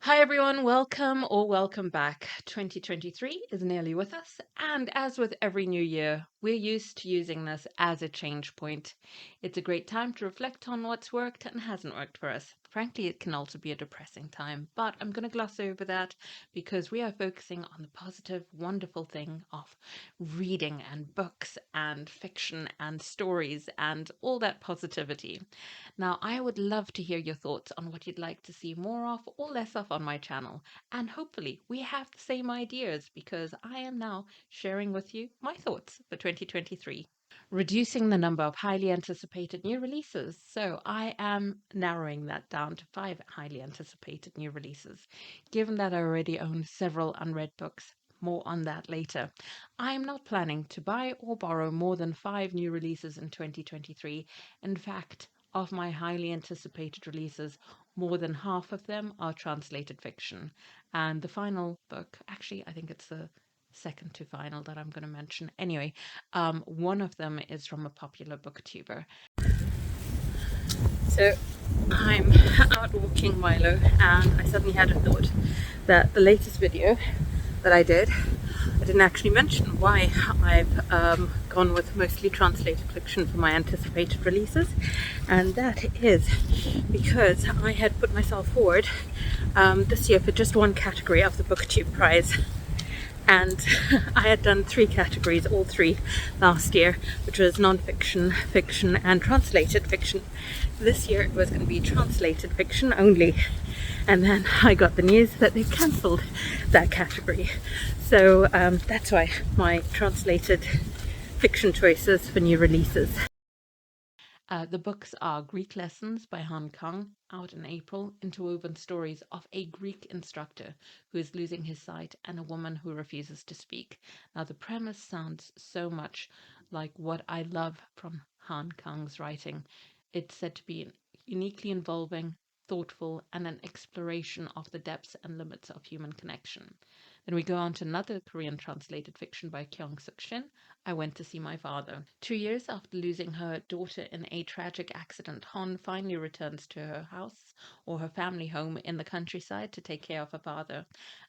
Hi everyone, welcome or welcome back. 2023 is nearly with us, and as with every new year, we're used to using this as a change point. It's a great time to reflect on what's worked and hasn't worked for us. Frankly, it can also be a depressing time, but I'm going to gloss over that because we are focusing on the positive, wonderful thing of reading and books and fiction and stories and all that positivity. Now, I would love to hear your thoughts on what you'd like to see more of or less of on my channel. And hopefully, we have the same ideas because I am now sharing with you my thoughts for 2023. Reducing the number of highly anticipated new releases. So I am narrowing that down to 5 highly anticipated new releases. Given that I already own several unread books, more on that later. I am not planning to buy or borrow more than 5 new releases in 2023. In fact, of my highly anticipated releases, more than half of them are translated fiction. And the final book, actually, I think it's the second to final that I'm going to mention. Anyway, one of them is from a popular booktuber. So I'm out walking Milo, and I suddenly had a thought that the latest video that I didn't actually mention why I've gone with mostly translated fiction for my anticipated releases, and that is because I had put myself forward this year for just one category of the BookTube prize. And I had done 3 categories, all 3 last year, which was non-fiction, fiction, and translated fiction. This year it was going to be translated fiction only. And then I got the news that they cancelled that category. So that's why my translated fiction choices for new releases. The books are Greek Lessons by Han Kang, out in April, interwoven stories of a Greek instructor who is losing his sight and a woman who refuses to speak. Now, the premise sounds so much like what I love from Han Kang's writing. It's said to be uniquely involving, thoughtful, and an exploration of the depths and limits of human connection. Then we go on to another Korean translated fiction by Kyung Suk Shin, I Went to See My Father. 2 years after losing her daughter in a tragic accident, Hon finally returns to her house or her family home in the countryside to take care of her father.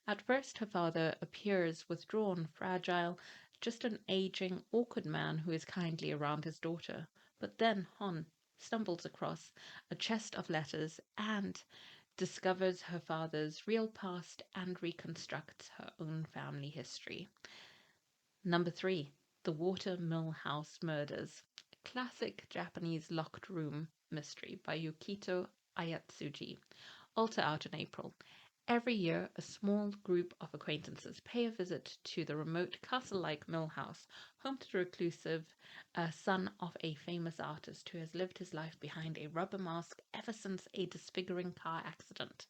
At first, her father appears withdrawn, fragile, just an aging, awkward man who is kindly around his daughter. But then Hon stumbles across a chest of letters and discovers her father's real past and reconstructs her own family history. Number 3, The Watermill House Murders, a classic Japanese locked room mystery by Yukito Ayatsuji, also out in April. Every year, a small group of acquaintances pay a visit to the remote castle-like mill house, home to the reclusive son of a famous artist who has lived his life behind a rubber mask ever since a disfiguring car accident.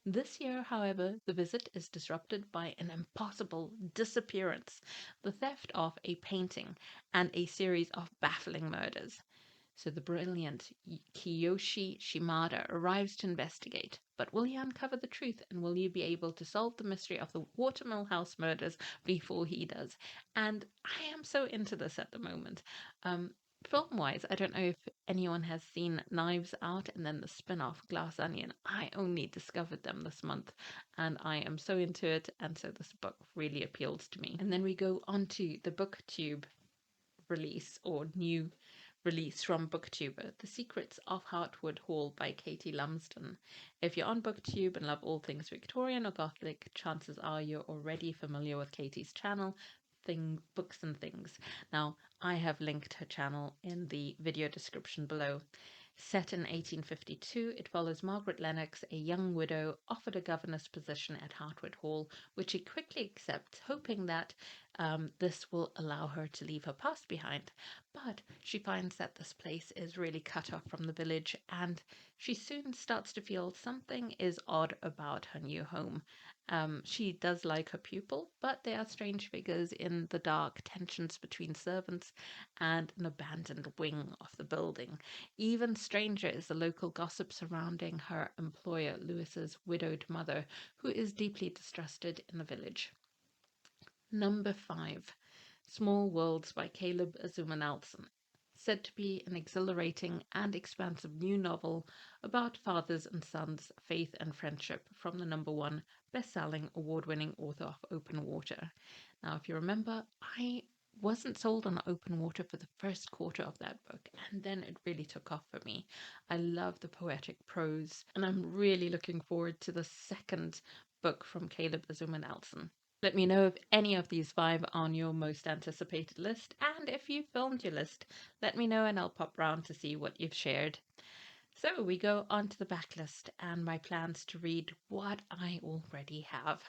This year, however, the visit is disrupted by an impossible disappearance, the theft of a painting, and a series of baffling murders. So the brilliant Kiyoshi Shimada arrives to investigate. But will he uncover the truth, and will you be able to solve the mystery of the Watermill House murders before he does? And I am so into this at the moment. Film-wise, I don't know if anyone has seen Knives Out and then the spin-off Glass Onion. I only discovered them this month, and I am so into it, and so this book really appeals to me. And then we go on to the BookTube release or new release from Booktuber, The Secrets of Hartwood Hall by Katie Lumsden. If you're on Booktube and love all things Victorian or Gothic, chances are you're already familiar with Katie's channel, Books and Things. Now, I have linked her channel in the video description below. Set in 1852, it follows Margaret Lennox, a young widow, offered a governess position at Hartwood Hall, which she quickly accepts, hoping that this will allow her to leave her past behind. But she finds that this place is really cut off from the village, and she soon starts to feel something is odd about her new home. She does like her pupil, but there are strange figures in the dark, tensions between servants, and an abandoned wing of the building. Even stranger is the local gossip surrounding her employer, Lewis's widowed mother, who is deeply distrusted in the village. Number 5, Small Worlds by Caleb Azuma Nelson. said to be an exhilarating and expansive new novel about fathers and sons, faith and friendship from the #1 best-selling award-winning author of Open Water. Now, if you remember, I wasn't sold on Open Water for the first quarter of that book, and then it really took off for me. I love the poetic prose, and I'm really looking forward to the second book from Caleb Azuma Nelson. Let me know if any of these 5 are on your most anticipated list, and if you filmed your list, let me know and I'll pop round to see what you've shared. So we go on to the backlist and my plans to read what I already have.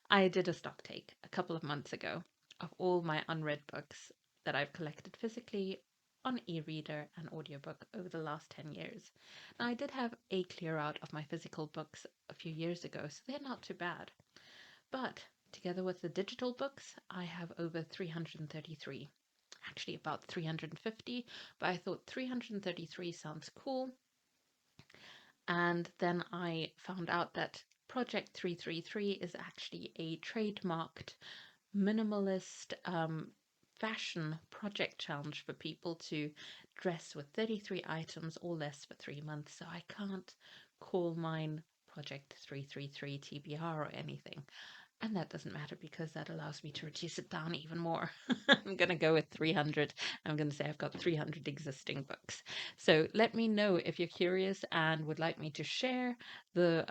I did a stock take a couple of months ago of all my unread books that I've collected physically on e-reader and audiobook over the last 10 years. Now, I did have a clear out of my physical books a few years ago, so they're not too bad. But together with the digital books, I have over 333. Actually, about 350, but I thought 333 sounds cool. And then I found out that Project 333 is actually a trademarked minimalist fashion project challenge for people to dress with 33 items or less for 3 months. So I can't call mine Project 333 TBR or anything. And that doesn't matter because that allows me to reduce it down even more. I'm going to go with 300. I'm going to say I've got 300 existing books. So let me know if you're curious and would like me to share the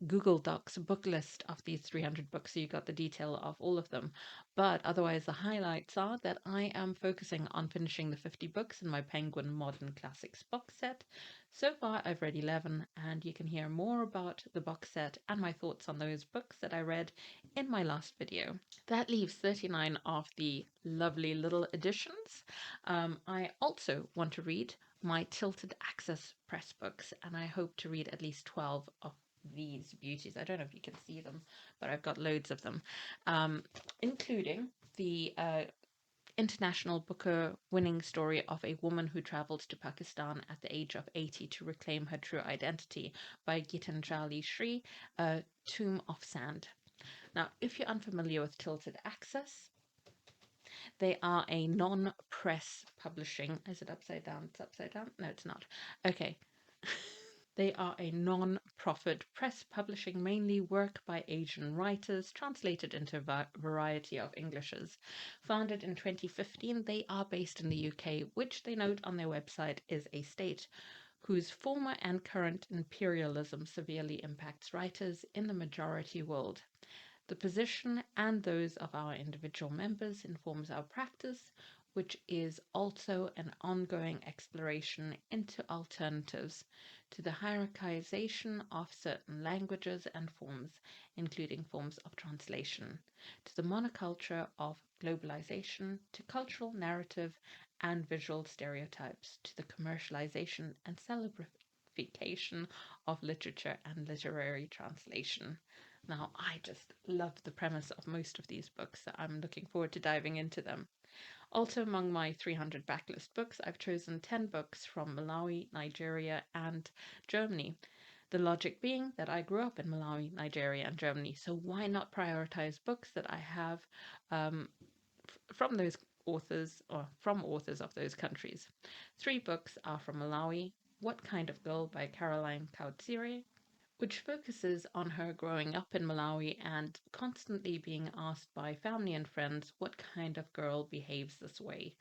Google Docs book list of these 300 books so you got the detail of all of them. But otherwise, the highlights are that I am focusing on finishing the 50 books in my Penguin Modern Classics box set. So far, I've read 11, and you can hear more about the box set and my thoughts on those books that I read in my last video. That leaves 39 of the lovely little editions. I also want to read my Tilted Access press books, and I hope to read at least 12 of these beauties. I don't know if you can see them, but I've got loads of them, including the International Booker winning story of a woman who travelled to Pakistan at the age of 80 to reclaim her true identity by Gitanjali Sri, Tomb of Sand. Now, if you're unfamiliar with Tilted Access, they are a non-press publishing. Is it upside down? It's upside down? No, it's not. Okay. They are a non-profit press publishing mainly work by Asian writers translated into a variety of Englishes. Founded in 2015, they are based in the UK, which they note on their website is a state whose former and current imperialism severely impacts writers in the majority world. The position and those of our individual members informs our practice, which is also an ongoing exploration into alternatives to the hierarchization of certain languages and forms, including forms of translation, to the monoculture of globalization, to cultural narrative and visual stereotypes, to the commercialization and celebrification of literature and literary translation. Now, I just love the premise of most of these books, so I'm looking forward to diving into them. Also, among my 300 backlist books, I've chosen 10 books from Malawi, Nigeria, and Germany. The logic being that I grew up in Malawi, Nigeria, and Germany, so why not prioritize books that I have from those authors or from authors of those countries? 3 books are from Malawi: What Kind of Girl by Caroline Kautsiri, which focuses on her growing up in Malawi and constantly being asked by family and friends what kind of girl behaves this way.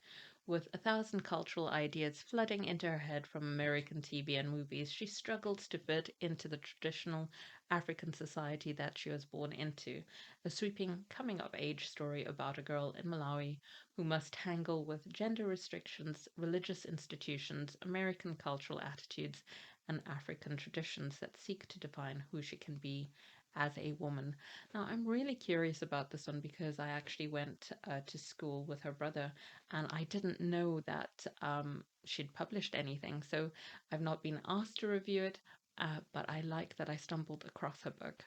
With 1,000 cultural ideas flooding into her head from American TV and movies, she struggles to fit into the traditional African society that she was born into. A sweeping coming of age story about a girl in Malawi who must tangle with gender restrictions, religious institutions, American cultural attitudes, and African traditions that seek to define who she can be as a woman. Now, I'm really curious about this one because I actually went to school with her brother and I didn't know that she'd published anything. So I've not been asked to review it, but I like that I stumbled across her book.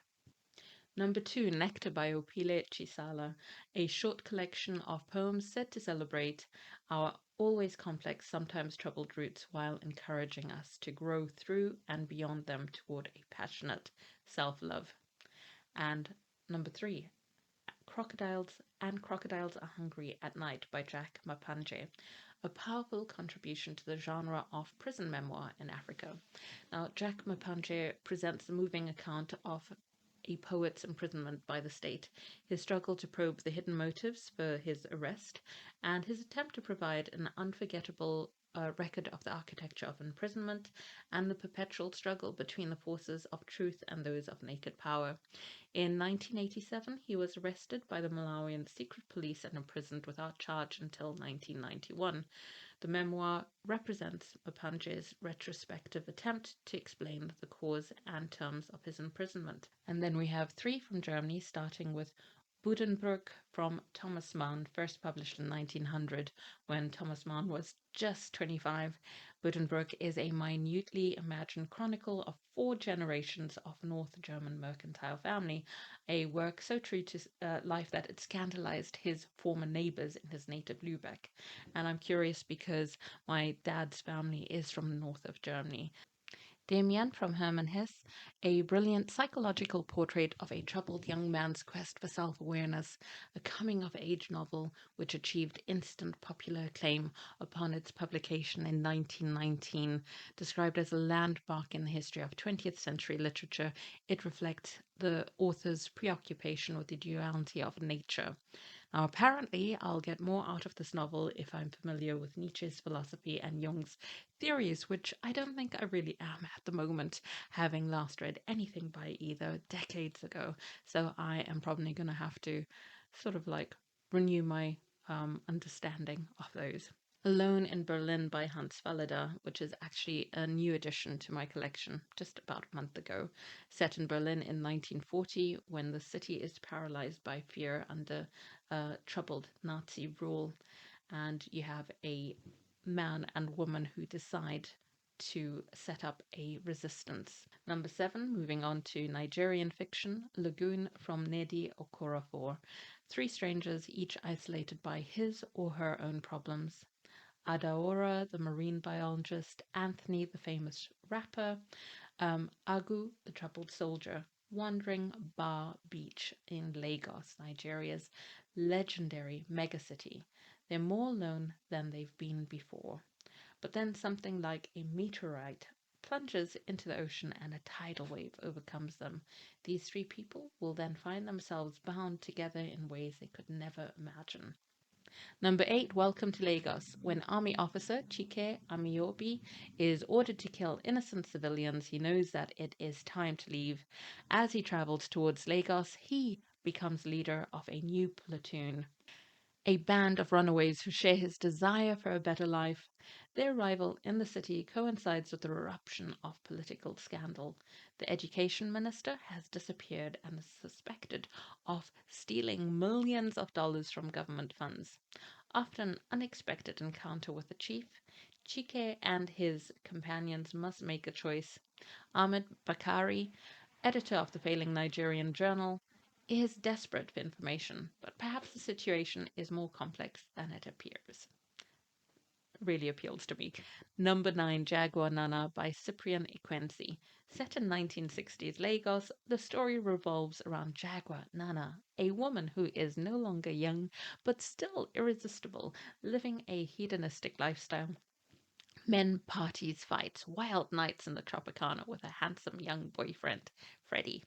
Number 2, Nectar by Opile Chisala, a short collection of poems set to celebrate our always complex, sometimes troubled roots while encouraging us to grow through and beyond them toward a passionate self-love. And number 3, Crocodiles and Crocodiles Are Hungry at Night by Jack Mapanje, a powerful contribution to the genre of prison memoir in Africa. Now, Jack Mpanje presents a moving account of a poet's imprisonment by the state, his struggle to probe the hidden motives for his arrest, and his attempt to provide an unforgettable record of the architecture of imprisonment and the perpetual struggle between the forces of truth and those of naked power. In 1987, he was arrested by the Malawian secret police and imprisoned without charge until 1991. The memoir represents Mapanje's retrospective attempt to explain the cause and terms of his imprisonment. And then we have 3 from Germany, starting with Buddenbrook from Thomas Mann, first published in 1900 when Thomas Mann was just 25. Buddenbrook is a minutely imagined chronicle of 4 generations of North German mercantile family, a work so true to life that it scandalized his former neighbors in his native Lübeck. And I'm curious because my dad's family is from the north of Germany. Damien from Hermann Hesse, a brilliant psychological portrait of a troubled young man's quest for self-awareness, a coming-of-age novel which achieved instant popular acclaim upon its publication in 1919. Described as a landmark in the history of 20th century literature, it reflects the author's preoccupation with the duality of nature. Now, apparently, I'll get more out of this novel if I'm familiar with Nietzsche's philosophy and Jung's theories, which I don't think I really am at the moment, having last read anything by either decades ago. So I am probably going to have to sort of like renew my understanding of those. Alone in Berlin by Hans Fallada, which is actually a new addition to my collection just about a month ago. Set in Berlin in 1940, when the city is paralyzed by fear under troubled Nazi rule, and you have a man and woman who decide to set up a resistance. Number 7, moving on to Nigerian fiction, Lagoon from Nnedi Okorafor. 3 strangers, each isolated by his or her own problems. Adaora, the marine biologist, Anthony, the famous rapper, Agu, the troubled soldier, wandering Bar Beach in Lagos, Nigeria's legendary megacity. They're more alone than they've been before. But then something like a meteorite plunges into the ocean and a tidal wave overcomes them. These 3 people will then find themselves bound together in ways they could never imagine. Number 8, Welcome to Lagos. When Army officer Chike Amiyobi is ordered to kill innocent civilians, he knows that it is time to leave. As he travels towards Lagos, he becomes leader of a new platoon, a band of runaways who share his desire for a better life. Their arrival in the city coincides with the eruption of political scandal. The education minister has disappeared and is suspected of stealing millions of dollars from government funds. After an unexpected encounter with the chief, Chike and his companions must make a choice. Ahmed Bakari, editor of the failing Nigerian journal, is desperate for information, but perhaps the situation is more complex than it appears. Really appeals to me. Number 9, Jaguar Nana by Cyprian Ekwensi. Set in 1960s Lagos, the story revolves around Jaguar Nana, a woman who is no longer young but still irresistible, living a hedonistic lifestyle. Men, parties, fights, wild nights in the Tropicana with a handsome young boyfriend, Freddie.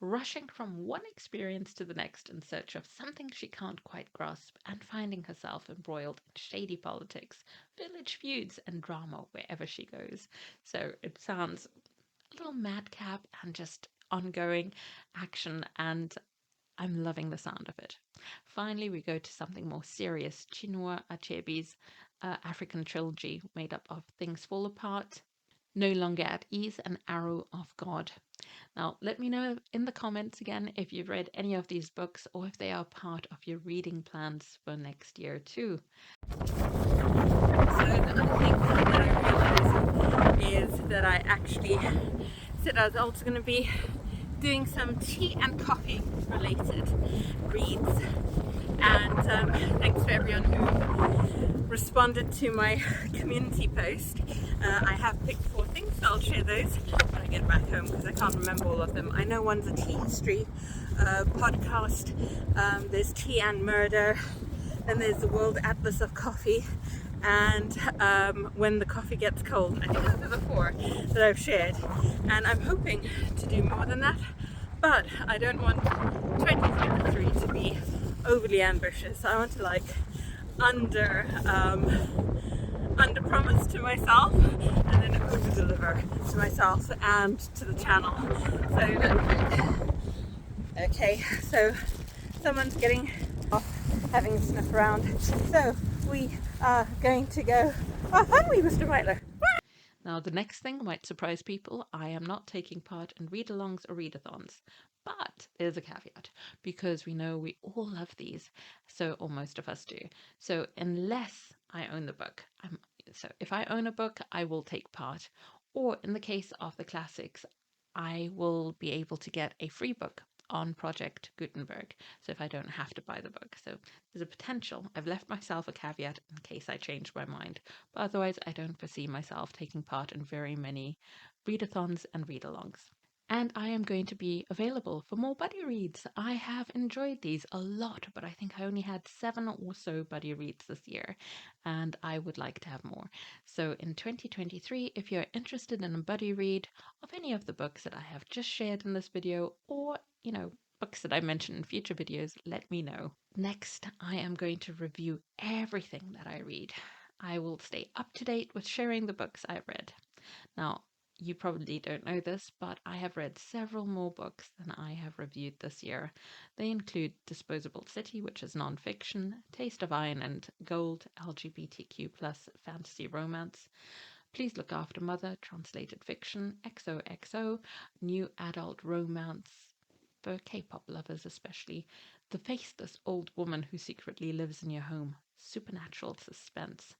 Rushing from one experience to the next in search of something she can't quite grasp, and finding herself embroiled in shady politics, village feuds, and drama wherever she goes. So it sounds a little madcap and just ongoing action, and I'm loving the sound of it. Finally, we go to something more serious, Chinua Achebe's African trilogy made up of Things Fall Apart, No Longer at Ease, and Arrow of God. Now, let me know in the comments again if you've read any of these books or if they are part of your reading plans for next year too. So the other thing that I realized is that I actually said I was also going to be doing some tea and coffee related reads, and thanks to everyone who responded to my community post. I have picked 4 things, so I'll share those when I get back home because I can't remember all of them. I know one's a tea history podcast, there's Tea and Murder, then there's the World Atlas of Coffee, and when the coffee gets cold. I think those are the 4 that I've shared, and I'm hoping to do more than that, but I don't want 2023 to be overly ambitious. I want to like under promise to myself and then over deliver to myself and to the channel. So okay, so someone's getting off, having a sniff around. So we are going to go. Oh, are we, Mr. Whitler? Now, the next thing might surprise people. I am not taking part in read-alongs or readathons. But there's a caveat, because we know we all love these, or most of us do. So unless I own the book, so if I own a book, I will take part. Or in the case of the classics, I will be able to get a free book on Project Gutenberg, so if I don't have to buy the book. So there's a potential. I've left myself a caveat in case I change my mind, but otherwise I don't foresee myself taking part in very many readathons and read-alongs. And I am going to be available for more buddy reads. I have enjoyed these a lot, but I think I only had 7 or so buddy reads this year, and I would like to have more. So in 2023, if you're interested in a buddy read of any of the books that I have just shared in this video, or, books that I mention in future videos, let me know. Next, I am going to review everything that I read. I will stay up to date with sharing the books I've read. Now, you probably don't know this, but I have read several more books than I have reviewed this year. They include Disposable City, which is nonfiction, Taste of Iron and Gold, LGBTQ plus fantasy romance, Please Look After Mother, translated fiction, XOXO, new adult romance, for K-pop lovers especially, The Faceless Old Woman Who Secretly Lives in Your Home, supernatural suspense,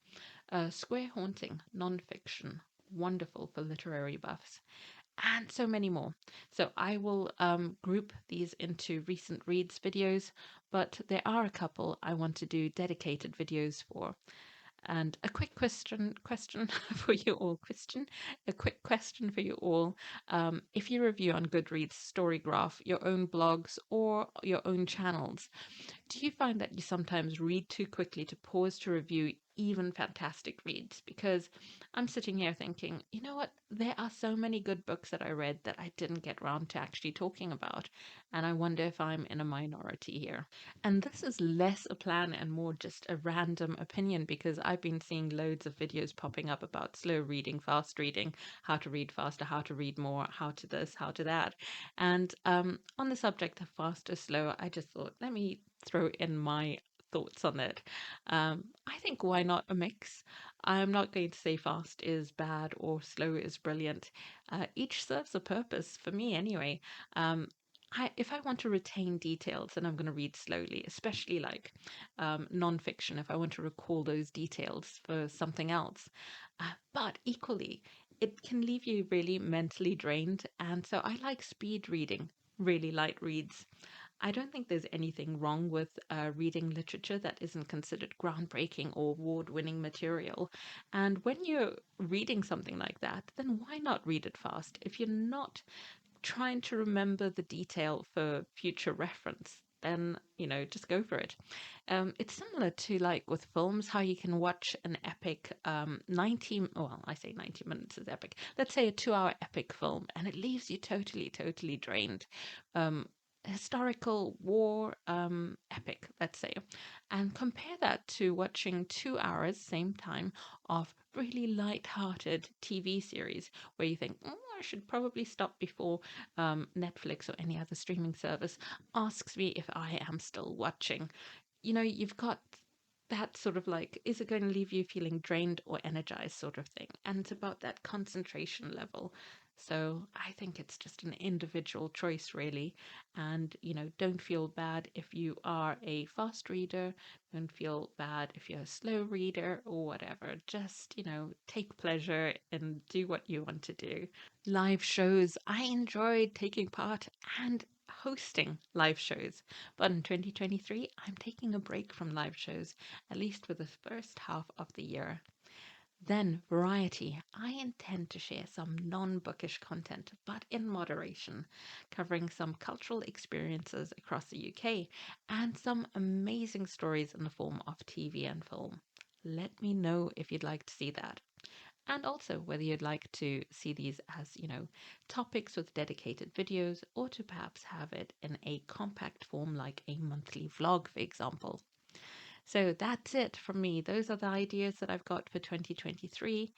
Square Haunting, nonfiction, wonderful for literary buffs, and so many more. So I will group these into recent reads videos, but there are a couple I want to do dedicated videos for. And a quick question for you all, a quick question for you all. If you review on Goodreads, Storygraph, your own blogs, or your own channels, do you find that you sometimes read too quickly to pause to review even fantastic reads? Because I'm sitting here thinking, you know what? There are so many good books that I read that I didn't get around to actually talking about. And I wonder if I'm in a minority here. And this is less a plan and more just a random opinion, because I've been seeing loads of videos popping up about slow reading, fast reading, how to read faster, how to read more, how to this, how to that. And on the subject of fast or slow, I just thought, let me throw in my thoughts on it. I think why not a mix? I'm not going to say fast is bad or slow is brilliant. Each serves a purpose for me anyway. If I want to retain details, then I'm going to read slowly, especially like nonfiction, if I want to recall those details for something else. But equally, it can leave you really mentally drained. And so I like speed reading, really light reads. I don't think there's anything wrong with reading literature that isn't considered groundbreaking or award-winning material. And when you're reading something like that, then why not read it fast? If you're not trying to remember the detail for future reference, then, just go for it. It's similar to like with films, how you can watch an epic 90, well, I say 90 minutes is epic. Let's say a 2-hour epic film, and it leaves you totally, totally drained. Historical war epic, let's say, and compare that to watching 2 hours, same time, of really light-hearted TV series where you think, I should probably stop before Netflix or any other streaming service asks me if I am still watching. You've got that sort of like, is it going to leave you feeling drained or energized sort of thing? And it's about that concentration level. So I think it's just an individual choice, really. And, don't feel bad if you are a fast reader. Don't feel bad if you're a slow reader or whatever. Just, take pleasure and do what you want to do. Live shows. I enjoyed taking part and hosting live shows. But in 2023, I'm taking a break from live shows, at least for the first half of the year. Then, variety. I intend to share some non-bookish content, but in moderation, covering some cultural experiences across the UK and some amazing stories in the form of TV and film. Let me know if you'd like to see that. And also whether you'd like to see these as, topics with dedicated videos, or to perhaps have it in a compact form like a monthly vlog, for example. So that's it from me. Those are the ideas that I've got for 2023.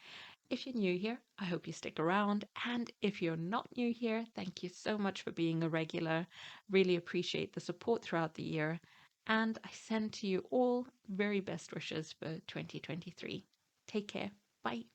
If you're new here, I hope you stick around. And if you're not new here, thank you so much for being a regular. Really appreciate the support throughout the year. And I send to you all very best wishes for 2023. Take care. Bye.